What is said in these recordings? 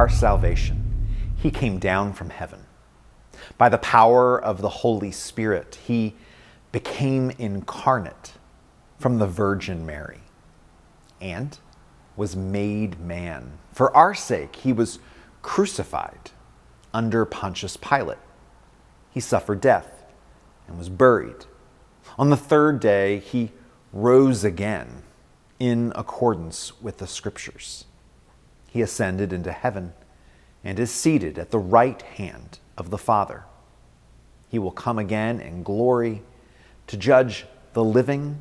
our salvation, he came down from heaven. By the power of the Holy Spirit, he became incarnate from the Virgin Mary and was made man. For our sake, he was crucified under Pontius Pilate. He suffered death and was buried. On the third day, he rose again in accordance with the Scriptures. He ascended into heaven and is seated at the right hand of the Father. He will come again in glory to judge the living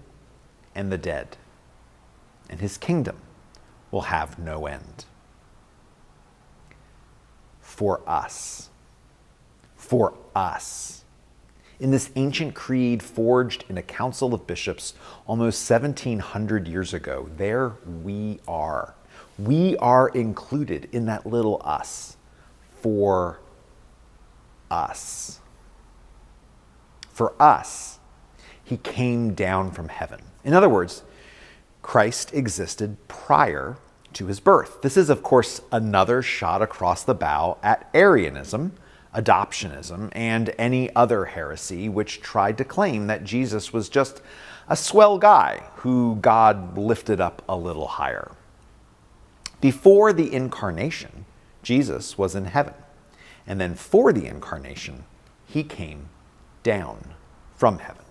and the dead, and his kingdom will have no end. For us. In this ancient creed forged in a council of bishops almost 1,700 years ago, there we are. We are included in that little us. For us. For us, he came down from heaven. In other words, Christ existed prior to his birth. This is, of course, another shot across the bow at Arianism, adoptionism, and any other heresy which tried to claim that Jesus was just a swell guy who God lifted up a little higher. Before the incarnation, Jesus was in heaven. And then for the incarnation, he came down from heaven.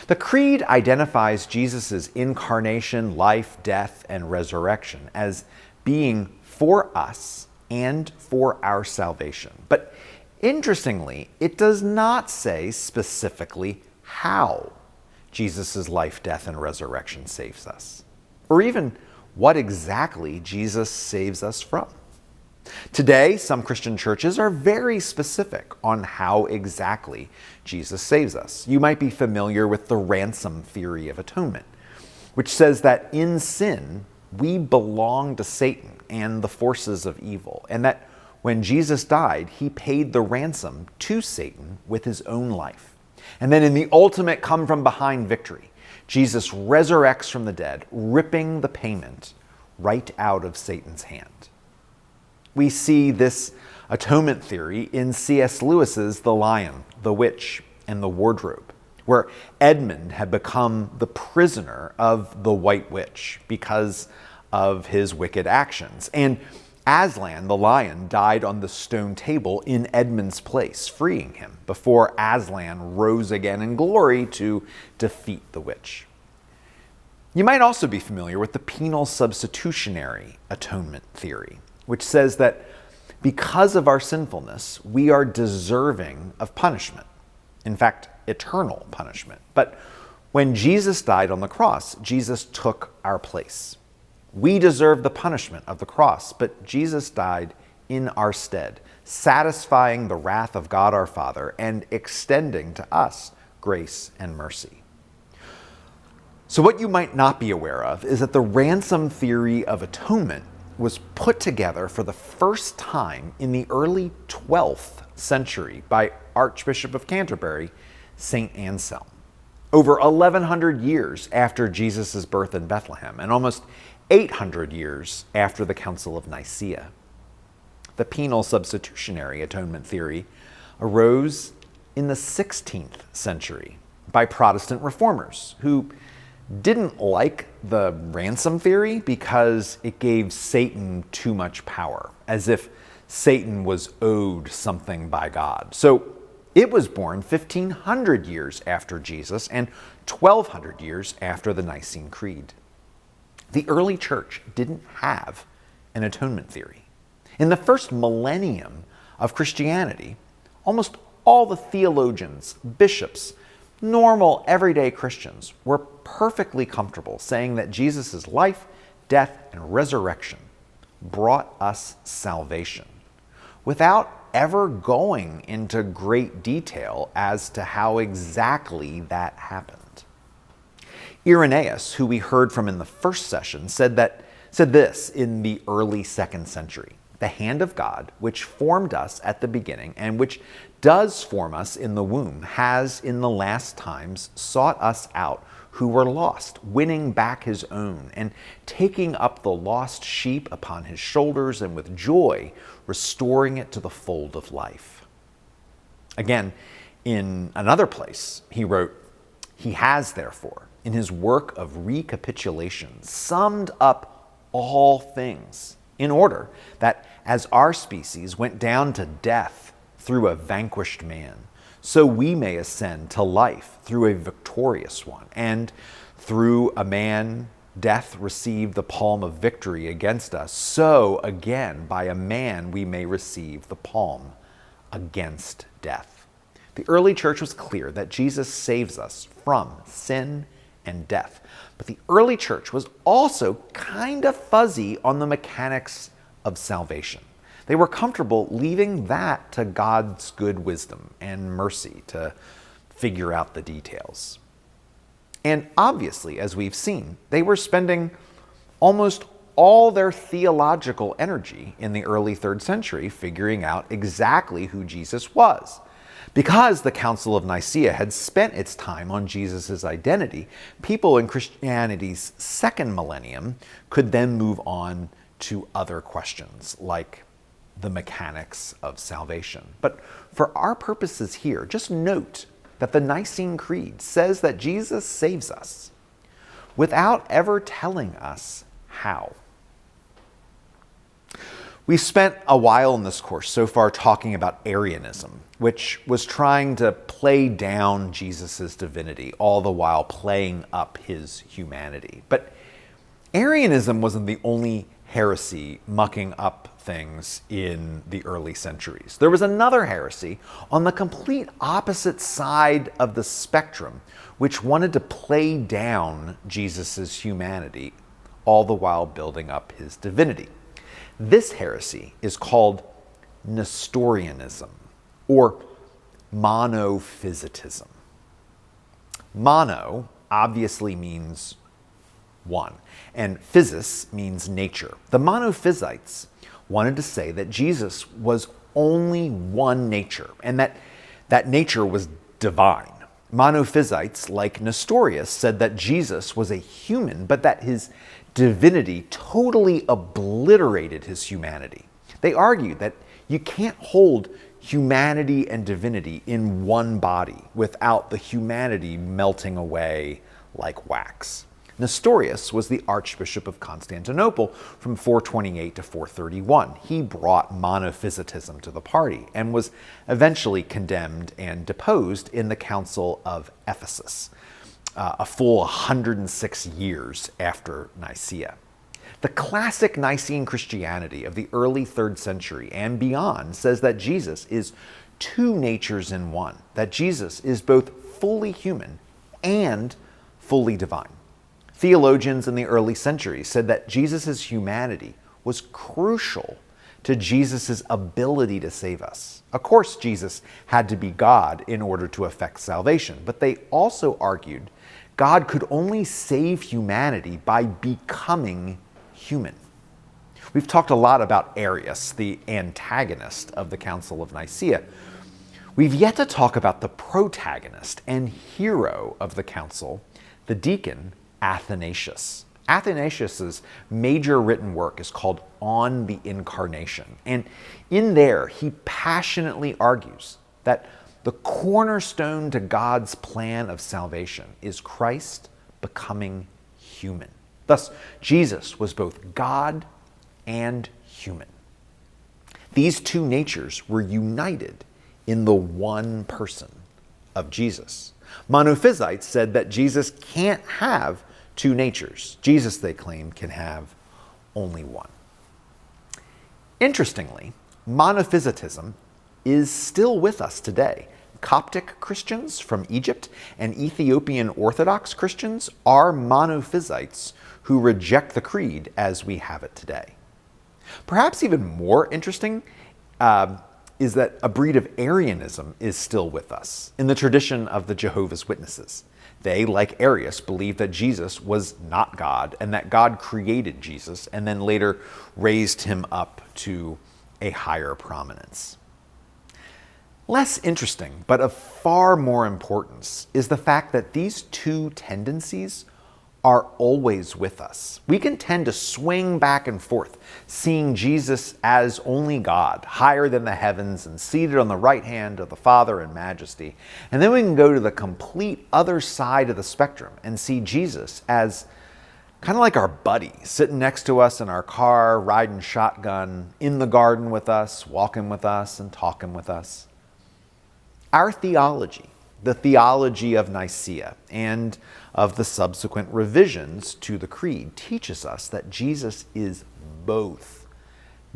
The Creed identifies Jesus' incarnation, life, death, and resurrection as being for us and for our salvation. But interestingly, it does not say specifically how Jesus' life, death, and resurrection saves us, or even what exactly Jesus saves us from. Today, some Christian churches are very specific on how exactly Jesus saves us. You might be familiar with the Ransom theory of atonement, which says that in sin, we belong to Satan and the forces of evil, and that when Jesus died, he paid the ransom to Satan with his own life. And then in the ultimate come from behind victory, Jesus resurrects from the dead, ripping the payment right out of Satan's hand. We see this atonement theory in C.S. Lewis's The Lion, the Witch, and the Wardrobe, where Edmund had become the prisoner of the White Witch because of his wicked actions. And Aslan, the lion, died on the stone table in Edmund's place, freeing him, before Aslan rose again in glory to defeat the witch. You might also be familiar with the penal substitutionary atonement theory, which says that because of our sinfulness, we are deserving of punishment. In fact, eternal punishment. But when Jesus died on the cross, Jesus took our place. We deserve the punishment of the cross, but Jesus died in our stead, satisfying the wrath of God our Father and extending to us grace and mercy. So what you might not be aware of is that the ransom theory of atonement was put together for the first time in the early 12th century by Archbishop of Canterbury, St. Anselm, over 1,100 years after Jesus' birth in Bethlehem and almost 800 years after the Council of Nicaea. The penal substitutionary atonement theory arose in the 16th century by Protestant reformers who didn't like the ransom theory because it gave Satan too much power, as if Satan was owed something by God. So it was born 1,500 years after Jesus and 1,200 years after the Nicene Creed. The early church didn't have an atonement theory. In the first millennium of Christianity, almost all the theologians, bishops, normal, everyday Christians were perfectly comfortable saying that Jesus' life, death, and resurrection brought us salvation without ever going into great detail as to how exactly that happened. Irenaeus, who we heard from in the first session, said this in the early 2nd century. The hand of God, which formed us at the beginning and which does form us in the womb, has in the last times sought us out who were lost, winning back his own, and taking up the lost sheep upon his shoulders, and with joy restoring it to the fold of life. Again, in another place, he wrote, "He has, therefore, in his work of recapitulation, summed up all things, in order that as our species went down to death through a vanquished man, so we may ascend to life through a victorious one. And through a man, death received the palm of victory against us. So again, by a man, we may receive the palm against death." The early church was clear that Jesus saves us from sin and death. But the early church was also kind of fuzzy on the mechanics of salvation. They were comfortable leaving that to God's good wisdom and mercy to figure out the details. And obviously, as we've seen, they were spending almost all their theological energy in the early 3rd century figuring out exactly who Jesus was. Because the Council of Nicaea had spent its time on Jesus' identity, people in Christianity's second millennium could then move on to other questions like the mechanics of salvation. But for our purposes here, just note that the Nicene Creed says that Jesus saves us without ever telling us how. We've spent a while in this course so far talking about Arianism, which was trying to play down Jesus' divinity, all the while playing up his humanity. But Arianism wasn't the only heresy mucking up things in the early centuries. There was another heresy on the complete opposite side of the spectrum, which wanted to play down Jesus' humanity, all the while building up his divinity. This heresy is called Nestorianism, or Monophysitism. Mono obviously means one, and physis means nature. The Monophysites wanted to say that Jesus was only one nature, and that nature was divine. Monophysites, like Nestorius, said that Jesus was a human, but that his divinity totally obliterated his humanity. They argued that you can't hold humanity and divinity in one body without the humanity melting away like wax. Nestorius was the Archbishop of Constantinople from 428 to 431. He brought Monophysitism to the party and was eventually condemned and deposed in the Council of Ephesus, a full 106 years after Nicaea. The classic Nicene Christianity of the early 3rd century and beyond says that Jesus is two natures in one, that Jesus is both fully human and fully divine. Theologians in the early centuries said that Jesus' humanity was crucial to Jesus' ability to save us. Of course, Jesus had to be God in order to effect salvation, but they also argued God could only save humanity by becoming human. We've talked a lot about Arius, the antagonist of the Council of Nicaea. We've yet to talk about the protagonist and hero of the council, the deacon, Athanasius. Athanasius' major written work is called On the Incarnation, and in there he passionately argues that the cornerstone to God's plan of salvation is Christ becoming human. Thus, Jesus was both God and human. These two natures were united in the one person of Jesus. Monophysites said that Jesus can't have two natures. Jesus, they claimed, can have only one. Interestingly, Monophysitism is still with us today. Coptic Christians from Egypt and Ethiopian Orthodox Christians are Monophysites who reject the creed as we have it today. Perhaps even more interesting, is that a breed of Arianism is still with us in the tradition of the Jehovah's Witnesses. They, like Arius, believe that Jesus was not God and that God created Jesus and then later raised him up to a higher prominence. Less interesting, but of far more importance, is the fact that these two tendencies are always with us. We can tend to swing back and forth, seeing Jesus as only God, higher than the heavens and seated on the right hand of the Father in majesty. And then we can go to the complete other side of the spectrum and see Jesus as kind of like our buddy, sitting next to us in our car, riding shotgun, in the garden with us, walking with us, and talking with us. Our theology, the theology of Nicaea and of the subsequent revisions to the Creed, teaches us that Jesus is both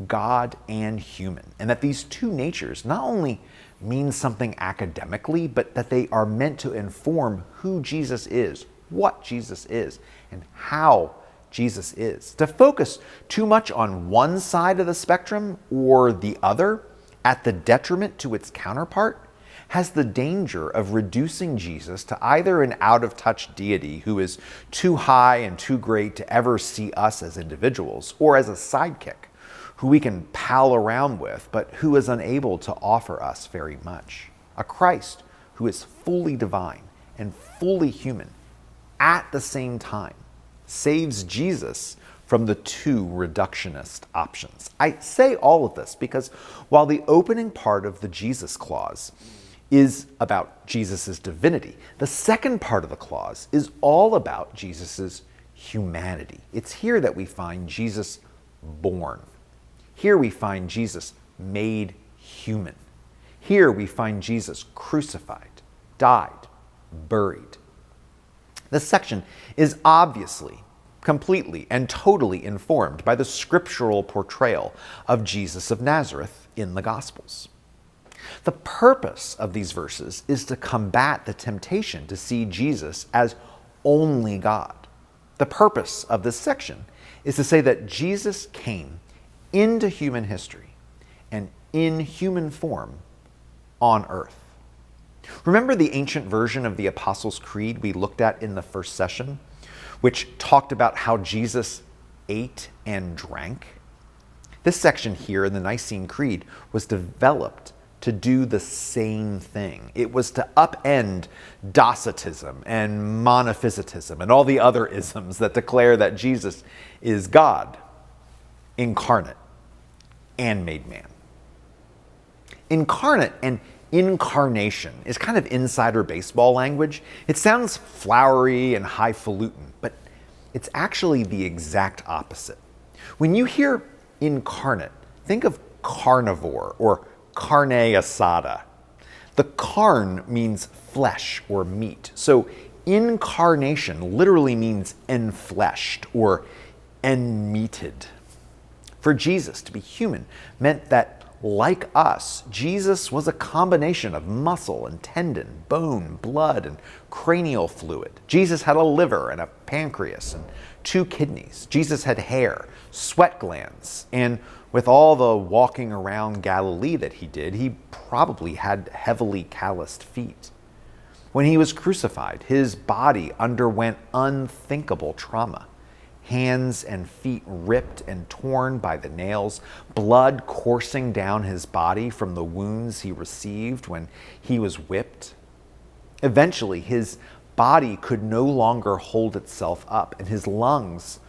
God and human, and that these two natures not only mean something academically, but that they are meant to inform who Jesus is, what Jesus is, and how Jesus is. To focus too much on one side of the spectrum or the other at the detriment to its counterpart has the danger of reducing Jesus to either an out-of-touch deity who is too high and too great to ever see us as individuals, or as a sidekick who we can pal around with, but who is unable to offer us very much. A Christ who is fully divine and fully human at the same time saves Jesus from the two reductionist options. I say all of this because while the opening part of the Jesus clause is about Jesus' divinity, the second part of the clause is all about Jesus' humanity. It's here that we find Jesus born. Here we find Jesus made human. Here we find Jesus crucified, died, buried. This section is obviously, completely, and totally informed by the scriptural portrayal of Jesus of Nazareth in the Gospels. The purpose of these verses is to combat the temptation to see Jesus as only God. The purpose of this section is to say that Jesus came into human history and in human form on earth. Remember the ancient version of the Apostles' Creed we looked at in the first session, which talked about how Jesus ate and drank? This section here in the Nicene Creed was developed to do the same thing. It was to upend Docetism and Monophysitism and all the other isms that declare that Jesus is God, incarnate, and made man. Incarnate and incarnation is kind of insider baseball language. It sounds flowery and highfalutin, but it's actually the exact opposite. When you hear incarnate, think of carnivore or carne asada. The carn means flesh or meat. So incarnation literally means enfleshed or enmeated. For Jesus to be human meant that, like us, Jesus was a combination of muscle and tendon, bone, blood, and cranial fluid. Jesus had a liver and a pancreas and 2 kidneys. Jesus had hair, sweat glands, and with all the walking around Galilee that he did, he probably had heavily calloused feet. When he was crucified, his body underwent unthinkable trauma. Hands and feet ripped and torn by the nails, blood coursing down his body from the wounds he received when he was whipped. Eventually, his body could no longer hold itself up, and his lungs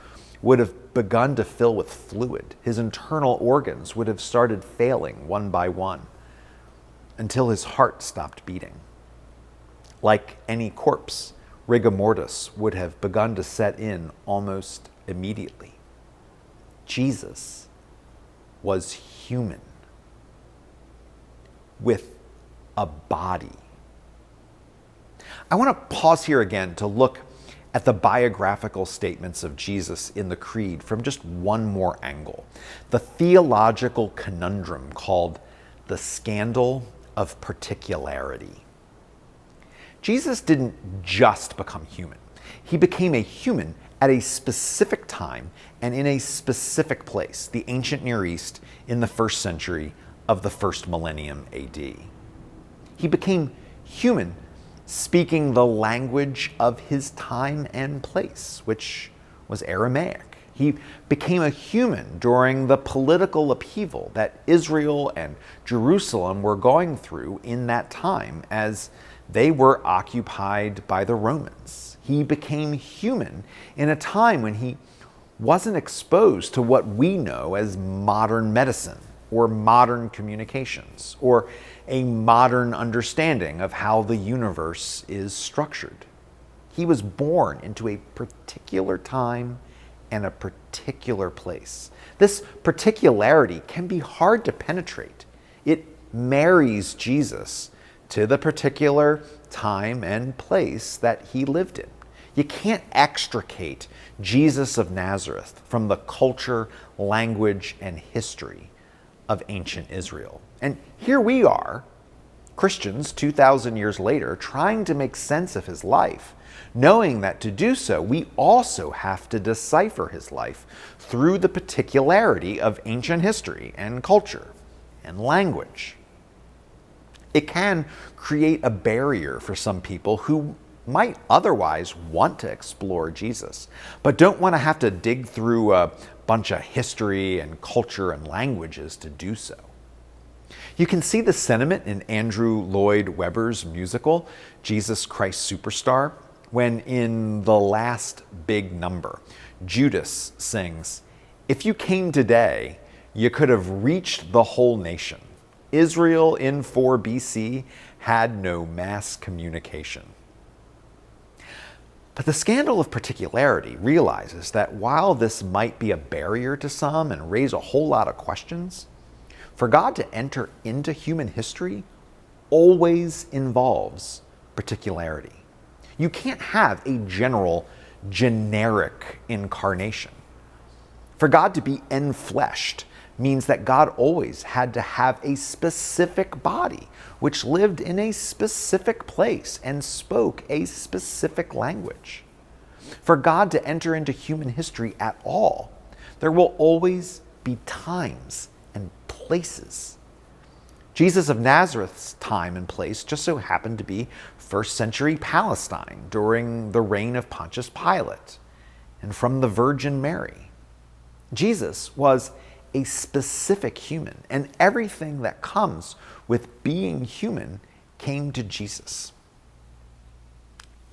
would have begun to fill with fluid. His internal organs would have started failing one by one until his heart stopped beating. Like any corpse, rigor mortis would have begun to set in almost immediately. Jesus was human with a body. I want to pause here again to look at the biographical statements of Jesus in the Creed from just one more angle, the theological conundrum called the Scandal of Particularity. Jesus didn't just become human. He became a human at a specific time and in a specific place, the ancient Near East in the 1st century of the first millennium AD. He became human, speaking the language of his time and place, which was Aramaic. He became a human during the political upheaval that Israel and Jerusalem were going through in that time as they were occupied by the Romans. He became human in a time when he wasn't exposed to what we know as modern medicine or modern communications or a modern understanding of how the universe is structured. He was born into a particular time and a particular place. This particularity can be hard to penetrate. It marries Jesus to the particular time and place that he lived in. You can't extricate Jesus of Nazareth from the culture, language, and history of ancient Israel. And here we are, Christians 2,000 years later, trying to make sense of his life, knowing that to do so, we also have to decipher his life through the particularity of ancient history and culture and language. It can create a barrier for some people who might otherwise want to explore Jesus, but don't want to have to dig through a bunch of history and culture and languages to do so. You can see the sentiment in Andrew Lloyd Webber's musical, Jesus Christ Superstar, when in the last big number, Judas sings, "If you came today, you could have reached the whole nation. Israel in 4 BC had no mass communication." But the Scandal of Particularity realizes that while this might be a barrier to some and raise a whole lot of questions, for God to enter into human history always involves particularity. You can't have a general, generic incarnation. For God to be enfleshed means that God always had to have a specific body, which lived in a specific place and spoke a specific language. For God to enter into human history at all, there will always be times and places. Jesus of Nazareth's time and place just so happened to be first century Palestine during the reign of Pontius Pilate and from the Virgin Mary. Jesus was a specific human, and everything that comes with being human came to Jesus,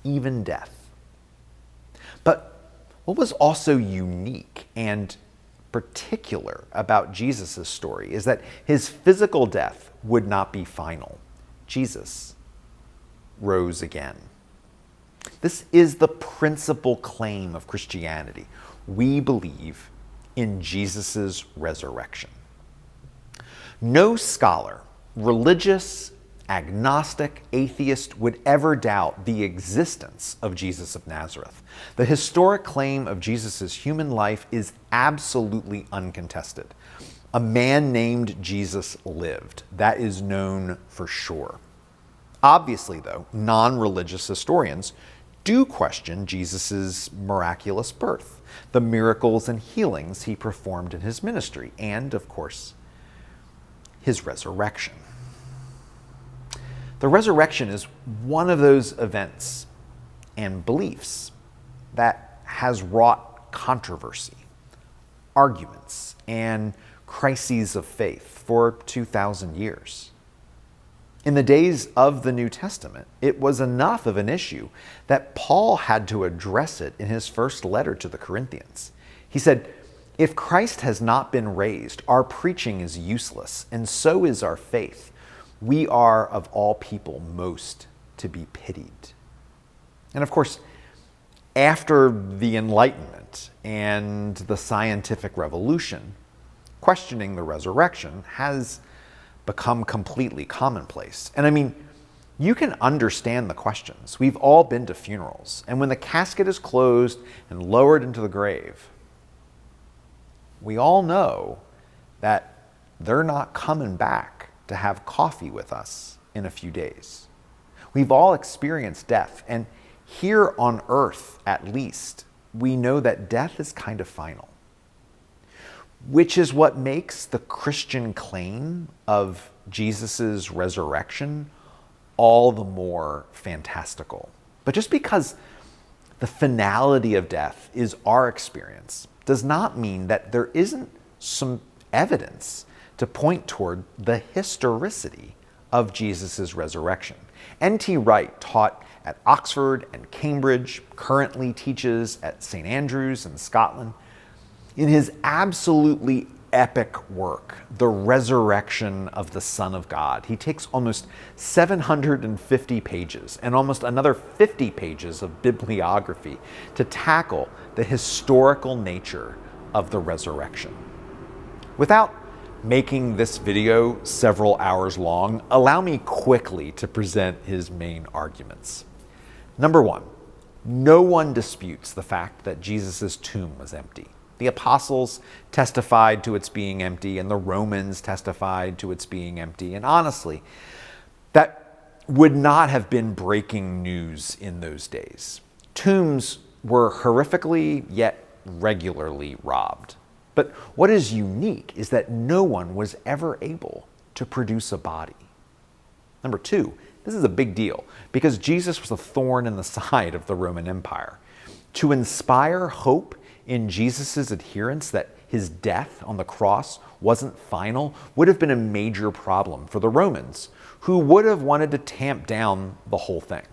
even death. But what was also unique and particular about Jesus' story is that his physical death would not be final. Jesus rose again. This is the principal claim of Christianity. We believe in Jesus' resurrection. No scholar, religious, agnostic, atheist, would ever doubt the existence of Jesus of Nazareth. The historic claim of Jesus' human life is absolutely uncontested. A man named Jesus lived. That is known for sure. Obviously, though, non-religious historians do question Jesus' miraculous birth, the miracles and healings he performed in his ministry, and, of course, his resurrection. The resurrection is one of those events and beliefs that has wrought controversy, arguments, and crises of faith for 2,000 years. In the days of the New Testament, it was enough of an issue that Paul had to address it in his first letter to the Corinthians. He said, "If Christ has not been raised, our preaching is useless, and so is our faith. We are of all people most to be pitied." And of course, after the Enlightenment and the scientific revolution, questioning the resurrection has become completely commonplace. And I mean, you can understand the questions. We've all been to funerals, and when the casket is closed and lowered into the grave, we all know that they're not coming back to have coffee with us in a few days. We've all experienced death, and here on earth, at least, we know that death is kind of final. which is what makes the Christian claim of Jesus' resurrection all the more fantastical. But just because the finality of death is our experience does not mean that there isn't some evidence to point toward the historicity of Jesus' resurrection. N.T. Wright taught at Oxford and Cambridge, currently teaches at St. Andrews in Scotland. In his absolutely epic work, The Resurrection of the Son of God, he takes almost 750 pages and almost another 50 pages of bibliography to tackle the historical nature of the resurrection. Without making this video several hours long, allow me quickly to present his main arguments. Number one, no one disputes the fact that Jesus' tomb was empty. The apostles testified to its being empty, and the Romans testified to its being empty. And honestly, that would not have been breaking news in those days. Tombs were horrifically yet regularly robbed. But what is unique is that no one was ever able to produce a body. Number two, this is a big deal because Jesus was a thorn in the side of the Roman Empire. To inspire hope in Jesus' adherents that his death on the cross wasn't final would have been a major problem for the Romans, who would have wanted to tamp down the whole thing.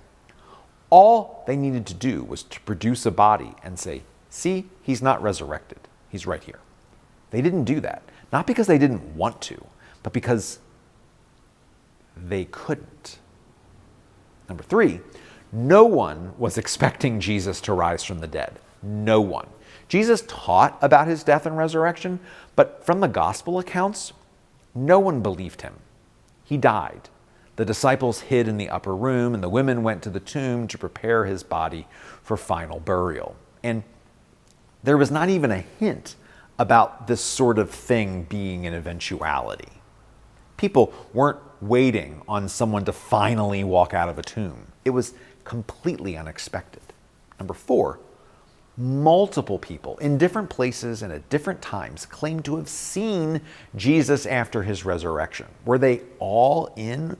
All they needed to do was to produce a body and say, see, he's not resurrected. He's right here. They didn't do that, not because they didn't want to, but because they couldn't. Number three, no one was expecting Jesus to rise from the dead. No one. Jesus taught about his death and resurrection, but from the gospel accounts, no one believed him. He died. The disciples hid in the upper room, and the women went to the tomb to prepare his body for final burial. And there was not even a hint about this sort of thing being an eventuality. People weren't waiting on someone to finally walk out of a tomb. It was completely unexpected. Number four, multiple people in different places and at different times claimed to have seen Jesus after his resurrection. Were they all in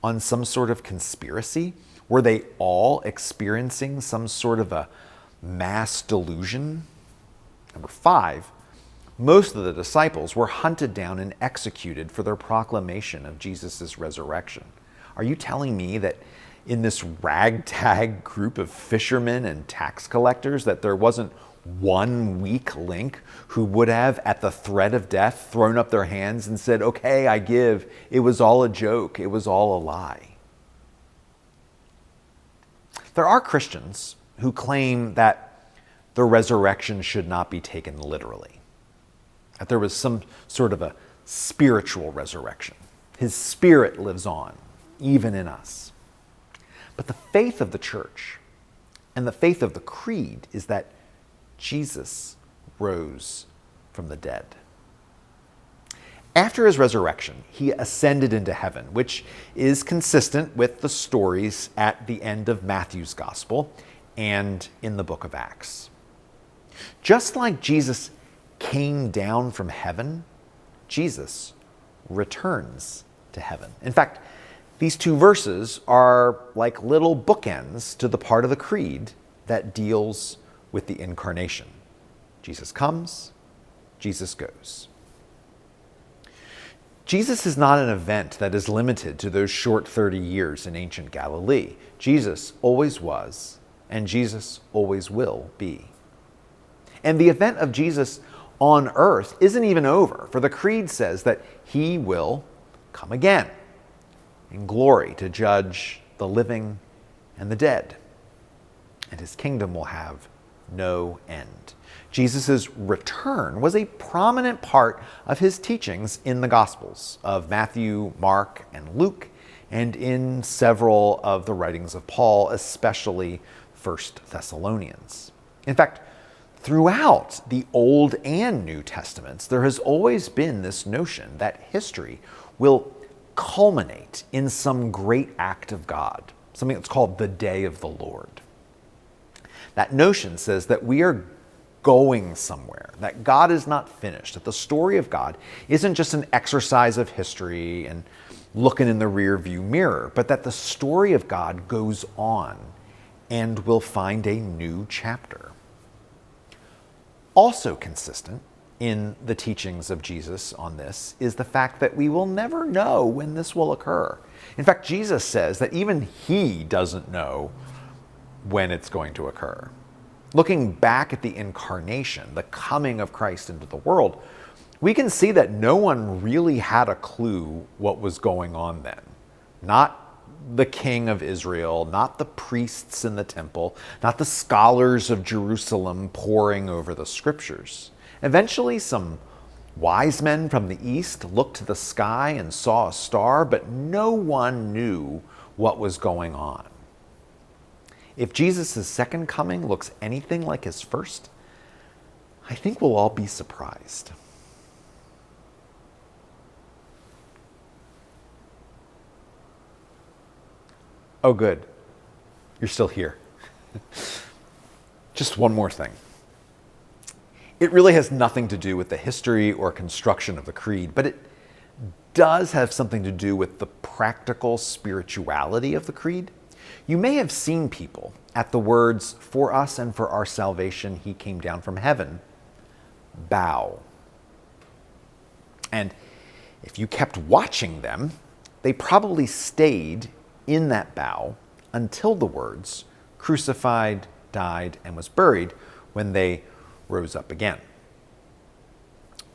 on some sort of conspiracy? Were they all experiencing some sort of a mass delusion? Number five, most of the disciples were hunted down and executed for their proclamation of Jesus' resurrection. Are you telling me that in this ragtag group of fishermen and tax collectors that there wasn't one weak link who would have, at the threat of death, thrown up their hands and said, okay, I give. It was all a joke. It was all a lie. There are Christians who claim that the resurrection should not be taken literally, that there was some sort of a spiritual resurrection. His spirit lives on, even in us. But the faith of the church and the faith of the creed is that Jesus rose from the dead. After his resurrection, he ascended into heaven, which is consistent with the stories at the end of Matthew's gospel and in the book of Acts. Just like Jesus came down from heaven, Jesus returns to heaven. In fact, these two verses are like little bookends to the part of the creed that deals with the incarnation. Jesus comes, Jesus goes. Jesus is not an event that is limited to those short 30 years in ancient Galilee. Jesus always was, and Jesus always will be. And the event of Jesus on earth isn't even over, for the creed says that he will come again in glory to judge the living and the dead. And his kingdom will have no end. Jesus' return was a prominent part of his teachings in the Gospels of Matthew, Mark, and Luke, and in several of the writings of Paul, especially 1 Thessalonians. In fact, throughout the Old and New Testaments, there has always been this notion that history will culminate in some great act of God, something that's called the day of the Lord. That notion says that we are going somewhere, that God is not finished, that the story of God isn't just an exercise of history and looking in the rear view mirror, but that the story of God goes on and will find a new chapter. Also consistent in the teachings of Jesus on this is the fact that we will never know when this will occur. In fact, Jesus says that even he doesn't know when it's going to occur. Looking back at the incarnation, the coming of Christ into the world, we can see that no one really had a clue what was going on then. Not the king of Israel, not the priests in the temple, not the scholars of Jerusalem poring over the scriptures. Eventually, some wise men from the east looked to the sky and saw a star, but no one knew what was going on. If Jesus' second coming looks anything like his first, I think we'll all be surprised. Oh, good. You're still here. Just one more thing. It really has nothing to do with the history or construction of the creed, but it does have something to do with the practical spirituality of the creed. You may have seen people at the words, "For us and for our salvation, he came down from heaven," bow. And if you kept watching them, they probably stayed in that bow until the words, "crucified, died, and was buried," when they rose up again.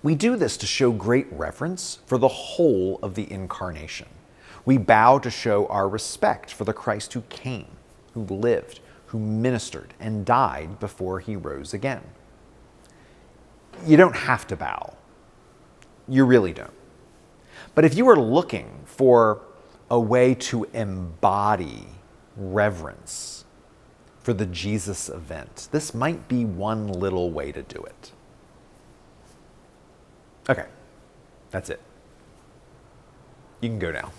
We do this to show great reverence for the whole of the incarnation. We bow to show our respect for the Christ who came, who lived, who ministered, and died before he rose again. You don't have to bow. You really don't. But if you are looking for a way to embody reverence for the Jesus event, this might be one little way to do it. Okay, that's it. You can go now.